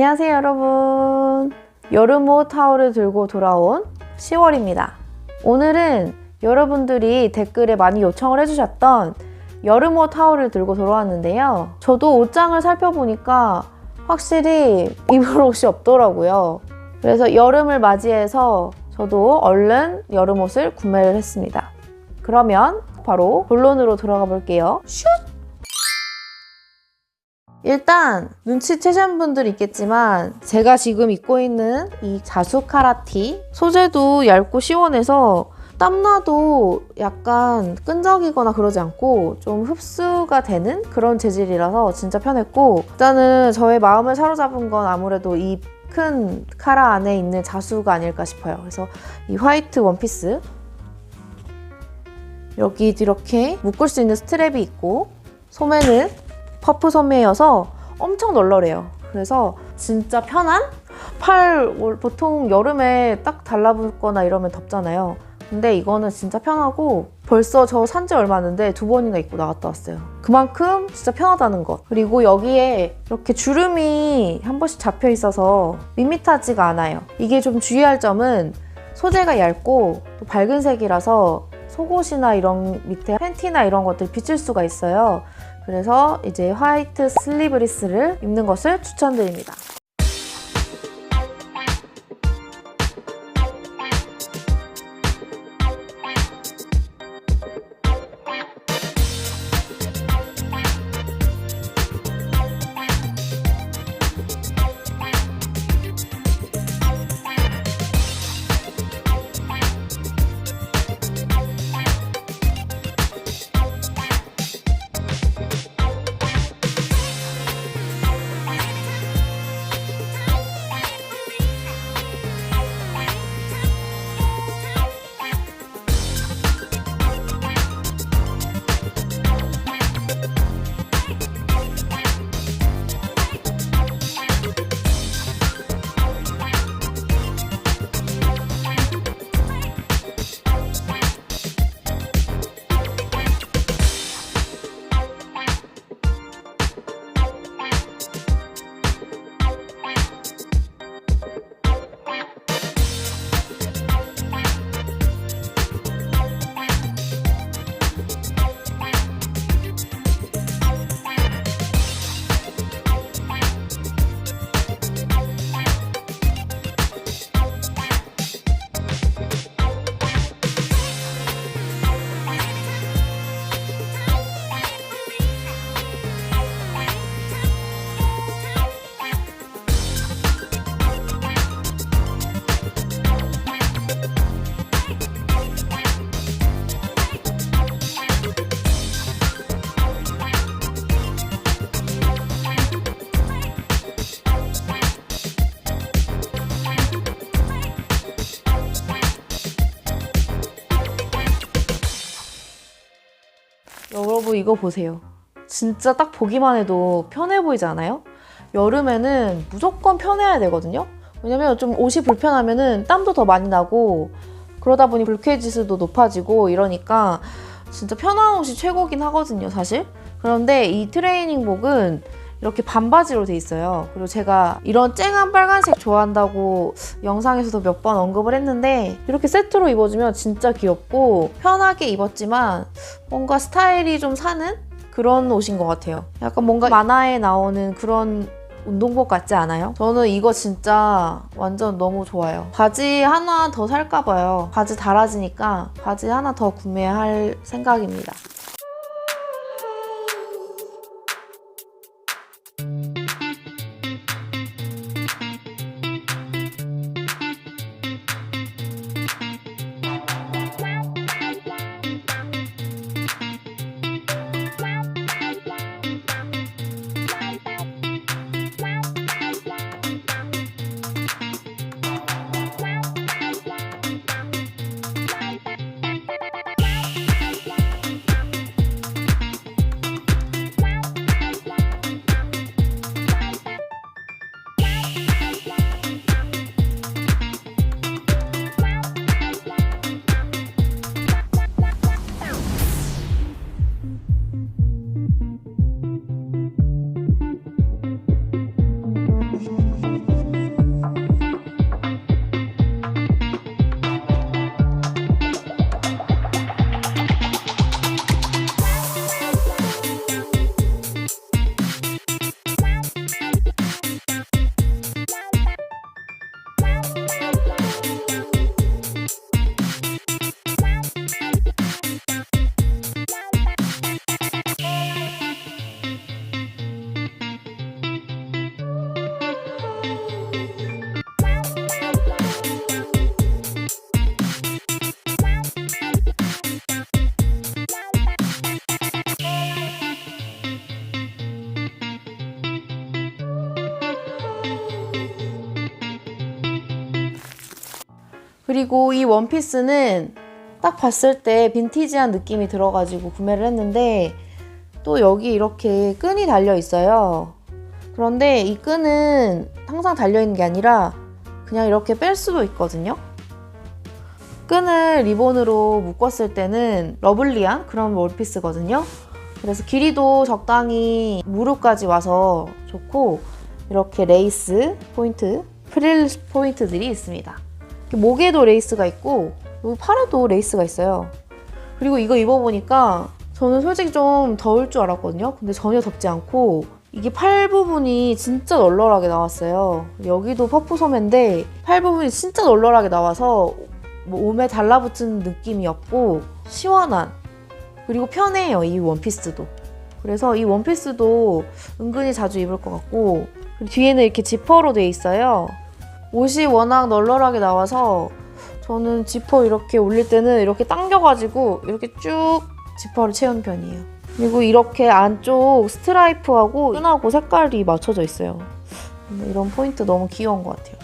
안녕하세요 여러분. 여름옷 타올을 들고 돌아온 10월입니다. 오늘은 여러분들이 댓글에 많이 요청을 해주셨던 여름옷 타올을 들고 돌아왔는데요. 저도 옷장을 살펴보니까 확실히 입을 옷이 없더라고요. 그래서 여름을 맞이해서 저도 얼른 여름옷을 구매를 했습니다. 그러면 바로 본론으로 들어가 볼게요. 슛! 일단 눈치채신 분들 있겠지만 제가 지금 입고 있는 이 자수카라티 소재도 얇고 시원해서 땀나도 약간 끈적이거나 그러지 않고 좀 흡수가 되는 그런 재질이라서 진짜 편했고, 일단은 저의 마음을 사로잡은 건 아무래도 이 큰 카라 안에 있는 자수가 아닐까 싶어요. 그래서 이 화이트 원피스, 여기 이렇게 묶을 수 있는 스트랩이 있고 소매는 퍼프 소매여서 엄청 널널해요. 그래서 진짜 편한? 보통 여름에 딱 달라붙거나 이러면 덥잖아요. 근데 이거는 진짜 편하고 벌써 저 산지 얼마 안 됐는데 2번이나 입고 나갔다 왔어요. 그만큼 진짜 편하다는 것. 그리고 여기에 이렇게 주름이 한 번씩 잡혀 있어서 밋밋하지가 않아요. 이게 좀 주의할 점은 소재가 얇고 또 밝은 색이라서 속옷이나 이런 밑에 팬티나 이런 것들 비칠 수가 있어요. 그래서 이제 화이트 슬리브리스를 입는 것을 추천드립니다. 여러분 이거 보세요. 진짜 딱 보기만 해도 편해 보이지 않아요? 여름에는 무조건 편해야 되거든요? 왜냐면 좀 옷이 불편하면은 땀도 더 많이 나고 그러다 보니 불쾌지수도 높아지고 이러니까 진짜 편한 옷이 최고긴 하거든요, 사실. 그런데 이 트레이닝복은 이렇게 반바지로 돼 있어요. 그리고 제가 이런 쨍한 빨간색 좋아한다고 영상에서도 몇 번 언급을 했는데 이렇게 세트로 입어주면 진짜 귀엽고 편하게 입었지만 뭔가 스타일이 좀 사는 그런 옷인 것 같아요. 약간 뭔가 만화에 나오는 그런 운동복 같지 않아요? 저는 이거 진짜 완전 너무 좋아요. 바지 하나 더 살까 봐요. 바지 달아지니까 바지 하나 더 구매할 생각입니다. 그리고 이 원피스는 딱 봤을 때 빈티지한 느낌이 들어가지고 구매를 했는데 또 여기 이렇게 끈이 달려 있어요. 그런데 이 끈은 항상 달려있는 게 아니라 그냥 이렇게 뺄 수도 있거든요. 끈을 리본으로 묶었을 때는 러블리한 그런 원피스거든요. 그래서 길이도 적당히 무릎까지 와서 좋고 이렇게 레이스 포인트, 프릴 포인트들이 있습니다. 목에도 레이스가 있고 여기 팔에도 레이스가 있어요. 그리고 이거 입어보니까 저는 솔직히 좀 더울 줄 알았거든요. 근데 전혀 덥지 않고 이게 팔 부분이 진짜 널널하게 나왔어요. 여기도 퍼프 소매인데 팔 부분이 진짜 널널하게 나와서 뭐 몸에 달라붙은 느낌이 없고 시원한, 그리고 편해요, 이 원피스도. 그래서 이 원피스도 은근히 자주 입을 것 같고, 그리고 뒤에는 이렇게 지퍼로 돼 있어요. 옷이 워낙 널널하게 나와서 저는 지퍼 이렇게 올릴 때는 이렇게 당겨가지고 이렇게 쭉 지퍼를 채우는 편이에요. 그리고 이렇게 안쪽 스트라이프하고 끈하고 색깔이 맞춰져 있어요. 이런 포인트 너무 귀여운 것 같아요.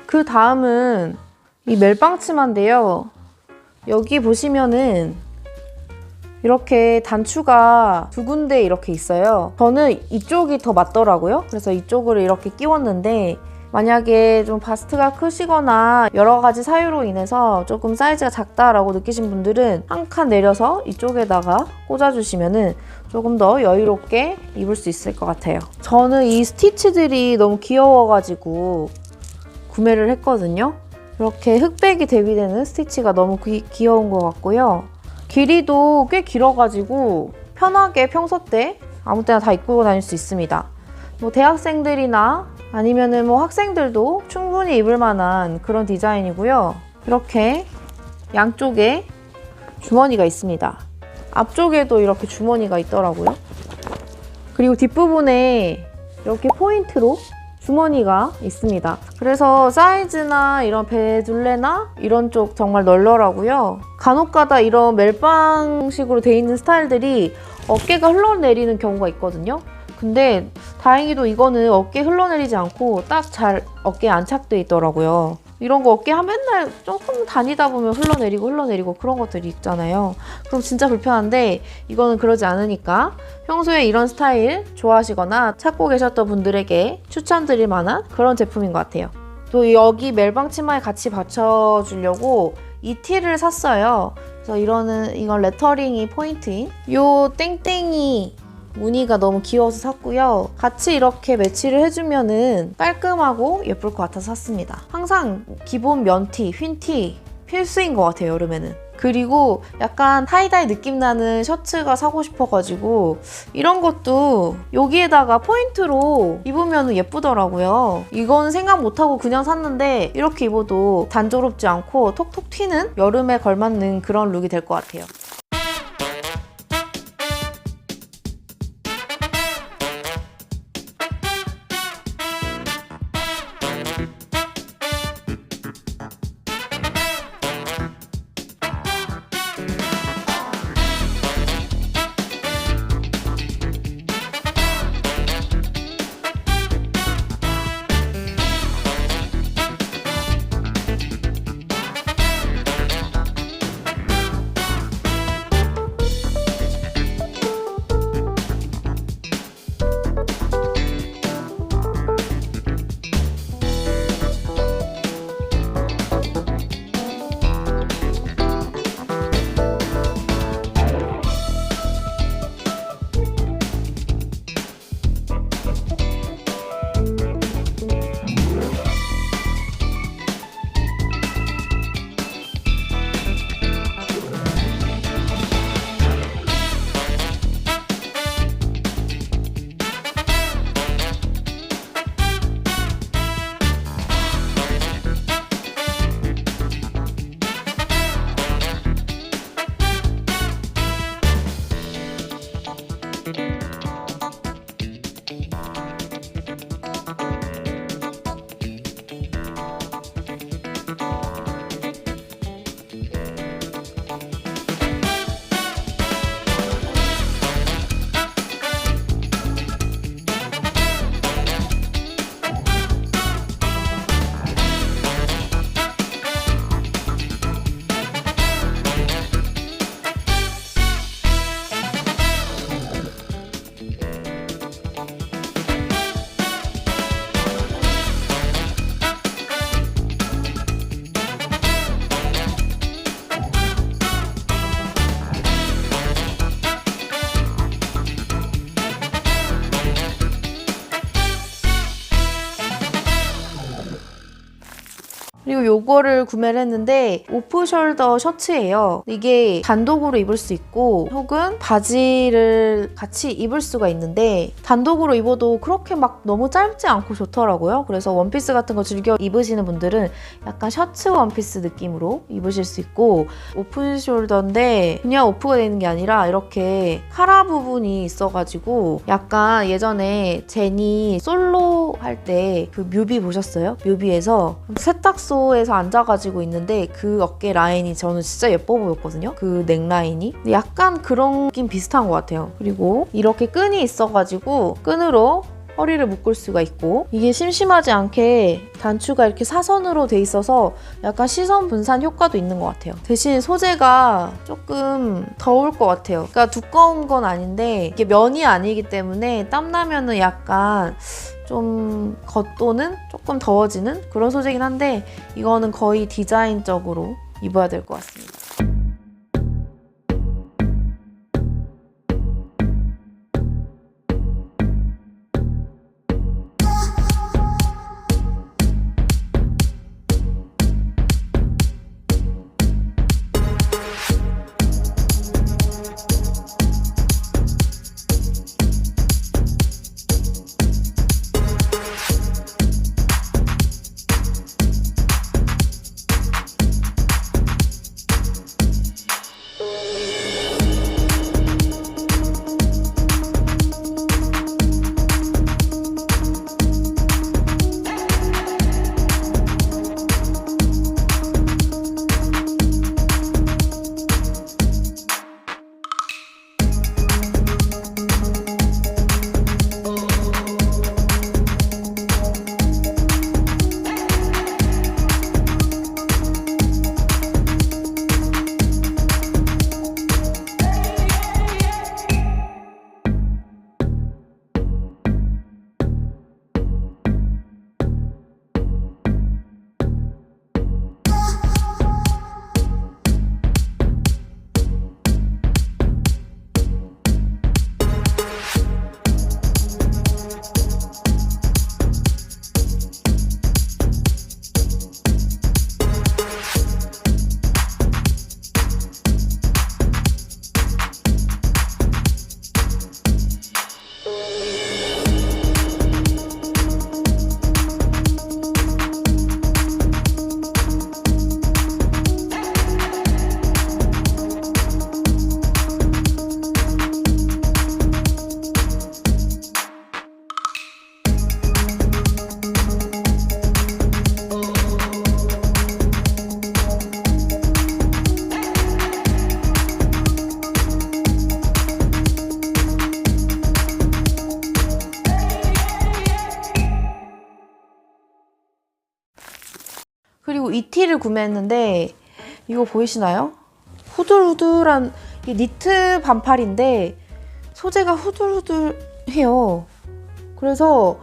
그 다음은 이 멜빵 치마인데요. 여기 보시면은 이렇게 단추가 두 군데 이렇게 있어요. 저는 이쪽이 더 맞더라고요. 그래서 이쪽으로 이렇게 끼웠는데 만약에 좀 바스트가 크시거나 여러 가지 사유로 인해서 조금 사이즈가 작다라고 느끼신 분들은 한 칸 내려서 이쪽에다가 꽂아주시면은 조금 더 여유롭게 입을 수 있을 것 같아요. 저는 이 스티치들이 너무 귀여워가지고 구매를 했거든요. 이렇게 흑백이 대비되는 스티치가 너무 귀여운 것 같고요. 길이도 꽤 길어가지고 편하게 평소 때 아무 때나 다 입고 다닐 수 있습니다. 뭐 대학생들이나 아니면은 뭐 학생들도 충분히 입을 만한 그런 디자인이고요. 이렇게 양쪽에 주머니가 있습니다. 앞쪽에도 이렇게 주머니가 있더라고요. 그리고 뒷부분에 이렇게 포인트로 주머니가 있습니다. 그래서 사이즈나 이런 배둘레나 이런 쪽 정말 널널하고요. 간혹가다 이런 멜빵식으로 돼 있는 스타일들이 어깨가 흘러내리는 경우가 있거든요. 근데 다행히도 이거는 어깨 흘러내리지 않고 딱 잘 어깨에 안착돼 있더라고요. 이런 거 어깨 맨날 조금 다니다 보면 흘러내리고 그런 것들이 있잖아요. 그럼 진짜 불편한데 이거는 그러지 않으니까 평소에 이런 스타일 좋아하시거나 찾고 계셨던 분들에게 추천드릴 만한 그런 제품인 것 같아요. 또 여기 멜빵 치마에 같이 받쳐주려고 이 티를 샀어요. 그래서 이건 레터링이 포인트인 요 땡땡이 무늬가 너무 귀여워서 샀고요. 같이 이렇게 매치를 해주면은 깔끔하고 예쁠 것 같아서 샀습니다. 항상 기본 면티, 휜티 필수인 것 같아요, 여름에는. 그리고 약간 타이다이 느낌 나는 셔츠가 사고 싶어가지고 이런 것도 여기에다가 포인트로 입으면 예쁘더라고요. 이건 생각 못하고 그냥 샀는데 이렇게 입어도 단조롭지 않고 톡톡 튀는 여름에 걸맞는 그런 룩이 될 것 같아요. 그리고 요거를 구매를 했는데 오프숄더 셔츠예요. 이게 단독으로 입을 수 있고 혹은 바지를 같이 입을 수가 있는데 단독으로 입어도 그렇게 막 너무 짧지 않고 좋더라고요. 그래서 원피스 같은 거 즐겨 입으시는 분들은 약간 셔츠 원피스 느낌으로 입으실 수 있고 오픈숄더인데 그냥 오프가 되는 게 아니라 이렇게 카라 부분이 있어가지고 약간 예전에 제니 솔로 할 때 그 뮤비 보셨어요? 뮤비에서 세탁소에서 앉아가지고 있는데 그 어깨 라인이 저는 진짜 예뻐 보였거든요. 그 넥라인이. 근데 약간 그런 느낌 비슷한 것 같아요. 그리고 이렇게 끈이 있어가지고 끈으로 허리를 묶을 수가 있고 이게 심심하지 않게 단추가 이렇게 사선으로 돼 있어서 약간 시선 분산 효과도 있는 것 같아요. 대신 소재가 조금 더울 것 같아요. 그러니까 두꺼운 건 아닌데 이게 면이 아니기 때문에 땀나면은 약간 좀 겉도는 조금 더워지는 그런 소재긴 한데 이거는 거의 디자인적으로 입어야 될 것 같습니다. 그리고 이 티를 구매했는데 이거 보이시나요? 후들후들한 이 니트 반팔인데 소재가 후들후들해요. 그래서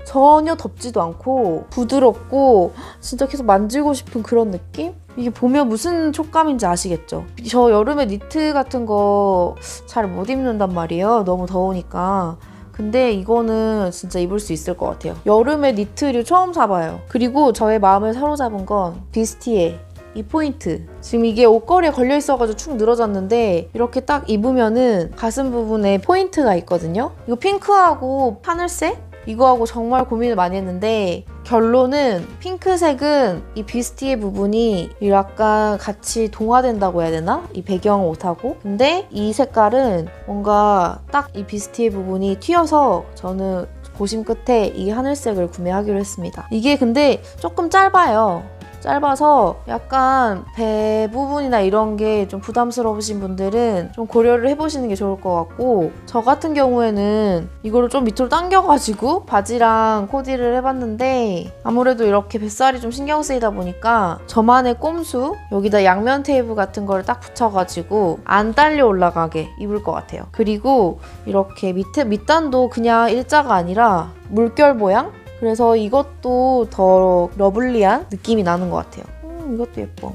전혀 덥지도 않고 부드럽고 진짜 계속 만지고 싶은 그런 느낌? 이게 보면 무슨 촉감인지 아시겠죠? 저 여름에 니트 같은 거 잘 못 입는단 말이에요. 너무 더우니까. 근데 이거는 진짜 입을 수 있을 것 같아요. 여름에 니트류 처음 사봐요. 그리고 저의 마음을 사로잡은 건 비스티의 이 포인트. 지금 이게 옷걸이에 걸려 있어가지고 축 늘어졌는데 이렇게 딱 입으면은 가슴 부분에 포인트가 있거든요. 이거 핑크하고 하늘색? 이거하고 정말 고민을 많이 했는데 결론은 핑크색은 이 비스티의 부분이 약간 같이 동화된다고 해야 되나? 이 배경 옷하고. 근데 이 색깔은 뭔가 딱 이 비스티의 부분이 튀어서 저는 고심 끝에 이 하늘색을 구매하기로 했습니다. 이게 근데 조금 짧아요. 짧아서 약간 배 부분이나 이런 게 좀 부담스러우신 분들은 좀 고려를 해보시는 게 좋을 것 같고, 저 같은 경우에는 이거를 좀 밑으로 당겨가지고 바지랑 코디를 해봤는데 아무래도 이렇게 뱃살이 좀 신경 쓰이다 보니까 저만의 꼼수, 여기다 양면 테이프 같은 걸 딱 붙여가지고 안 딸려 올라가게 입을 것 같아요. 그리고 이렇게 밑단도 그냥 일자가 아니라 물결 모양? 그래서 이것도 더 러블리한 느낌이 나는 것 같아요. 이것도 예뻐.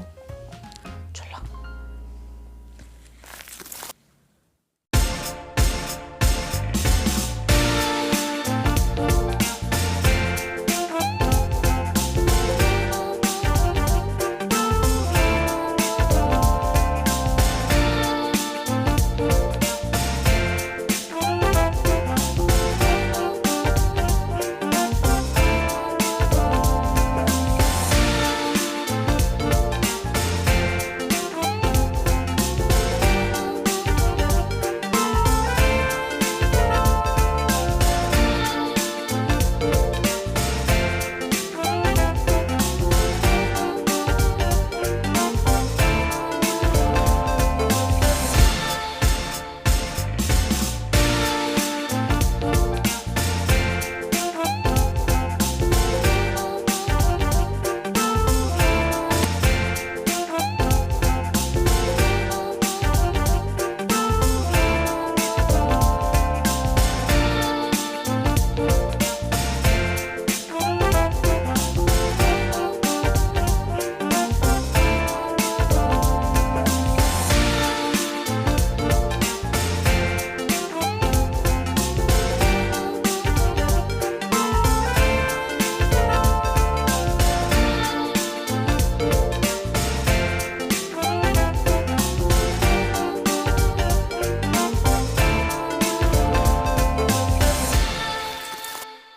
찰랑.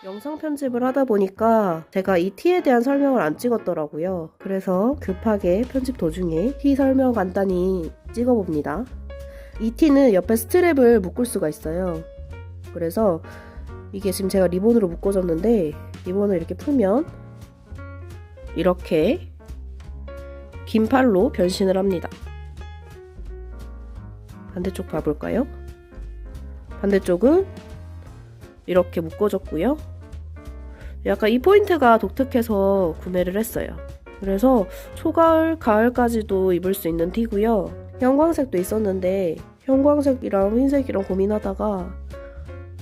영상 편집을 하다 보니까 제가 이 티에 대한 설명을 안 찍었더라고요. 그래서 급하게 편집 도중에 티 설명 간단히 찍어봅니다. 이 티는 옆에 스트랩을 묶을 수가 있어요. 그래서 이게 지금 제가 리본으로 묶어줬는데 리본을 이렇게 풀면 이렇게 긴 팔로 변신을 합니다. 반대쪽 봐볼까요? 반대쪽은 이렇게 묶어줬고요. 약간 이 포인트가 독특해서 구매를 했어요. 그래서 초가을, 가을까지도 입을 수 있는 티고요. 형광색도 있었는데 형광색이랑 흰색이랑 고민하다가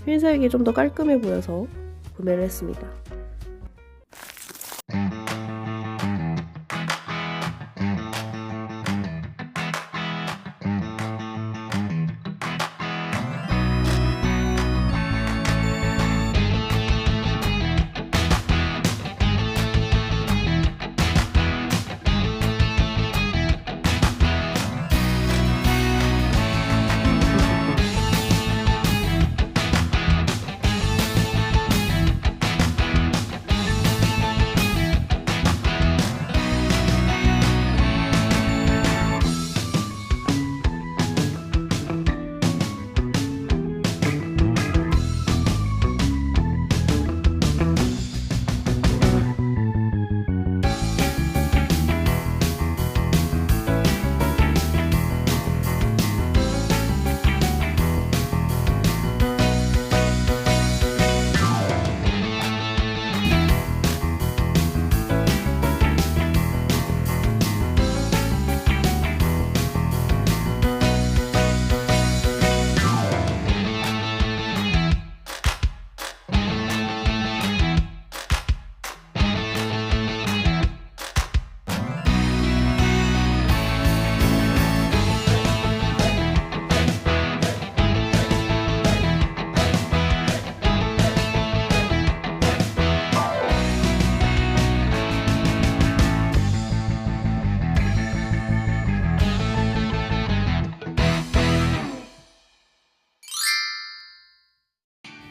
흰색이 좀 더 깔끔해 보여서 구매를 했습니다.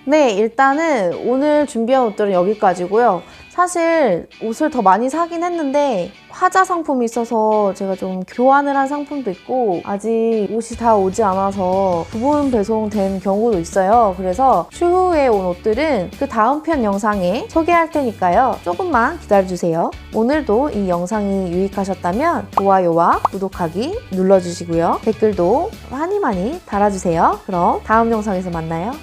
네, 일단은 오늘 준비한 옷들은 여기까지고요. 사실 옷을 더 많이 사긴 했는데 화자 상품이 있어서 제가 좀 교환을 한 상품도 있고 아직 옷이 다 오지 않아서 부분 배송된 경우도 있어요. 그래서 추후에 온 옷들은 그 다음 편 영상에 소개할 테니까요. 조금만 기다려주세요. 오늘도 이 영상이 유익하셨다면 좋아요와 구독하기 눌러주시고요. 댓글도 많이 달아주세요. 그럼 다음 영상에서 만나요.